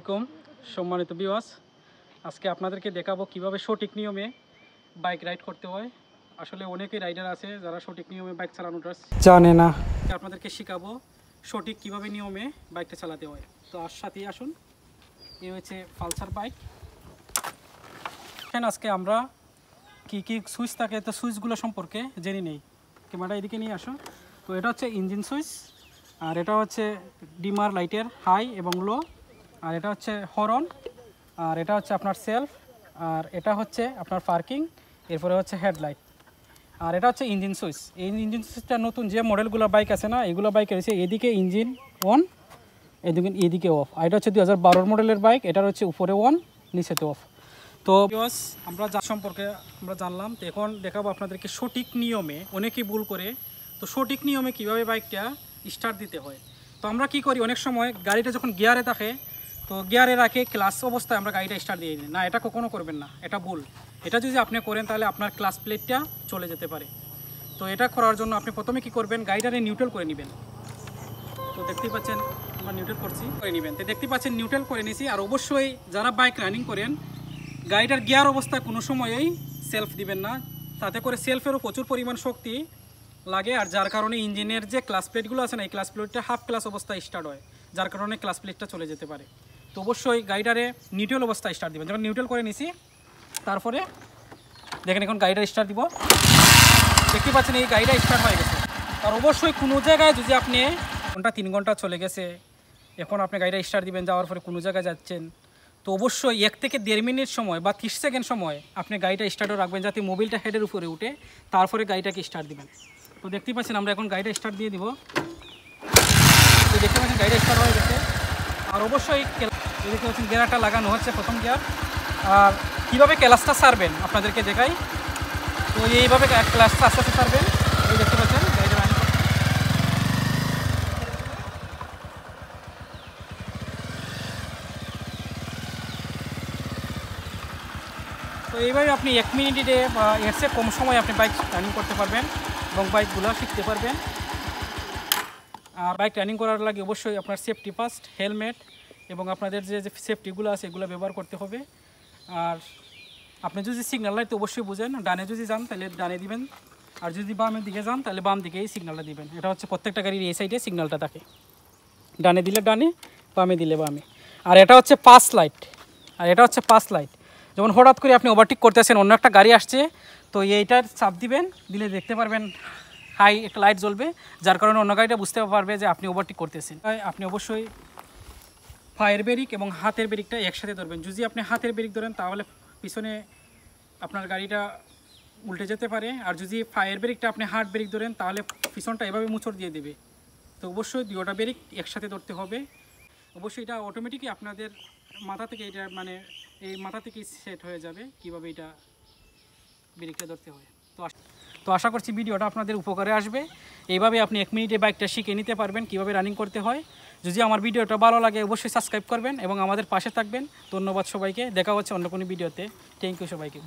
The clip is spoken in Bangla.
আলাইকুম সম্মানিত ভিউয়ার্স, আজকে আপনাদেরকে দেখাবো কিভাবে সঠিক নিয়মে বাইক রাইড করতে হয়। আসলে অনেকেই রাইডার আছে যারা সঠিক নিয়মে বাইক চালানোটা জানে না। আপনাদেরকে শেখাবো সঠিক কিভাবে নিয়মে বাইকটা চালাতে হয়। তো সাথেই আসুন, এই হচ্ছে পালসার বাইক। আজকে আমরা কি কি সুইচ থাকে তো সুইচগুলো সম্পর্কে জেনে নেই। ক্যামেরাটা এদিকে নিয়ে আসো। তো এটা হচ্ছে ইঞ্জিন সুইচ, আর এটা হচ্ছে ডিমার লাইটের হাই এবং লো, আর এটা হচ্ছে হর্ন, আর এটা হচ্ছে আপনার সেলফ, আর এটা হচ্ছে আপনার পার্কিং, এরপরে হচ্ছে হেডলাইট, আর এটা হচ্ছে ইঞ্জিন সুইচ। এই ইঞ্জিন সুইচটা নতুন যে মডেলগুলো বাইক আছে না, এগুলো বাইক রয়েছে এদিকে ইঞ্জিন অন, এদিকে অফ। আর এটা হচ্ছে 2012 মডেলের বাইক, এটার হচ্ছে উপরে অন নিচেতে অফ। তো আমরা যা সম্পর্কে আমরা জানলাম, তো এখন দেখাবো আপনাদেরকে সঠিক নিয়মে। অনেকেই ভুল করে, তো সঠিক নিয়মে কিভাবে বাইকটা স্টার্ট দিতে হয়। তো আমরা কি করি, অনেক সময় গাড়িটা যখন গিয়ারে থাকে তো গিয়ারে রাখে ক্লাস অবস্থায় আমরা গাড়িটা স্টার্ট দিয়ে দিই না। এটা কখনো করবেন না, এটা ভুল। এটা যদি আপনি করেন তাহলে আপনার ক্লাস প্লেটটা চলে যেতে পারে। তো এটা করার জন্য আপনি প্রথমে কি করবেন, গাড়িটারে নিউট্রাল করে নেবেন। তো দেখতেই পাচ্ছেন আমরা নিউট্রাল করে নেবেন। তো দেখতে পাচ্ছেন নিউট্রাল করে নিয়েছি। আর অবশ্যই যারা বাইক রানিং করেন, গাড়িটার গিয়ার অবস্থা কোনো সময়েই সেলফ দিবেন না, তাতে করে সেলফেরও প্রচুর পরিমাণ শক্তি লাগে। আর যার কারণে ইঞ্জিনের যে ক্লাস প্লেটগুলো আছে না, এই ক্লাস প্লেটটা হাফ ক্লাস অবস্থায় স্টার্ট হয়, যার কারণে ক্লাস প্লেটটা চলে যেতে পারে। তো অবশ্যই গাড়িটারে নিউট্রাল অবস্থায় স্টার্ট দিবেন। যখন নিউট্রাল করে নিছি, তারপরে দেখেন এখন গাড়িটা স্টার্ট দিব। দেখতে পাচ্ছেন এই গাড়িটা স্টার্ট হয়ে গেছে। আর অবশ্যই কোনো জায়গায় যদি আপনি 3 ঘন্টা চলে গেছে, এখন আপনি গাড়িটা স্টার্ট দিবেন, যাওয়ার পরে কোনো জায়গায় যাচ্ছেন, তো অবশ্যই 1 থেকে 1.5 মিনিট সময় বা 30 সেকেন্ড সময় আপনি গাড়িটা স্টার্টও রাখবেন, যাতে মোবিলটা হেডের উপরে উঠে, তারপরে গাড়িটাকে স্টার্ট দিবেন। তো দেখতে পাচ্ছেন আমরা এখন গাড়িটা স্টার্ট দিয়ে দিব। তো দেখতে পাচ্ছেন গাড়িটা স্টার্ট হয়ে গেছে। আর অবশ্যই দেখতে পাচ্ছেন গিয়ারটা লাগানো হচ্ছে, প্রথম গিয়ার। আর কীভাবে ক্লাচটা ছাড়বেন আপনাদেরকে দেখাই। তো এইভাবে ক্লাচটা আস্তে আস্তে ছাড়বেন। এই দেখতে পাচ্ছেন গাড়িটা রানিং করছে। তো এইভাবে আপনি 1 মিনিটে বা এর চেয়ে কম সময় আপনি বাইক রানিং করতে পারবেন এবং বাইকগুলো শিখতে পারবেন। আর বাইক রানিং করার লাগে অবশ্যই আপনার সেফটি ফার্স্ট, হেলমেট এবং আপনাদের যে সেফটিগুলো আছে এগুলো ব্যবহার করতে হবে। আর আপনি যদি সিগন্যাল লাইট অবশ্যই বুঝেন, ডানে যদি যান তাহলে ডানে দিবেন, আর যদি বামের দিকে যান তাহলে বাম দিকেই সিগন্যালটা দিবেন। এটা হচ্ছে প্রত্যেকটা গাড়ির এই সাইডে সিগন্যালটা থাকে, ডানে দিলে ডানে, বামে দিলে বামে। আর এটা হচ্ছে পাস লাইট, আর এটা হচ্ছে পাস লাইট। যখন হঠাৎ করে আপনি ওভারটেক করতেছেন, অন্য একটা গাড়ি আসছে, তো এইটার চাপ দিবেন, দিলে দেখতে পারবেন হাই একটা লাইট জ্বলবে, যার কারণে অন্য গাড়িটা বুঝতে পারবে যে আপনি ওভারটেক করতেছেন। তাই আপনি অবশ্যই পায়ের ব্রেক এবং হাতের ব্রেকটা একসাথে ধরবেন। যদি আপনি হাতের ব্রেক ধরেন তাহলে পিছনে আপনার গাড়িটা উল্টে যেতে পারে, আর যদি পায়ের ব্রেকটা আপনি হাত ব্রেক ধরেন তাহলে পিছনটা এভাবে মোচড় দিয়ে দেবে। তো অবশ্যই দুটোটা ব্রেক একসাথে ধরতে হবে। অবশ্যই এটা অটোমেটিকই আপনাদের মাথা থেকে, এটা মানে এই মাথা থেকেই সেট হয়ে যাবে কীভাবে এটা ব্রেকটা ধরতে হয়। তো আশা করছি ভিডিওটা আপনাদের উপকারে আসবে। এইভাবে আপনি 1 মিনিটে বাইকটা শিখে নিতে পারবেন কীভাবে রানিং করতে হয়। যদি আমার ভিডিওটা ভালো লাগে অবশ্যই সাবস্ক্রাইব করবেন এবং আমাদের পাশে থাকবেন। ধন্যবাদ সবাইকে, দেখা হচ্ছে অন্য কোনো ভিডিওতে। থ্যাংক ইউ সবাইকে।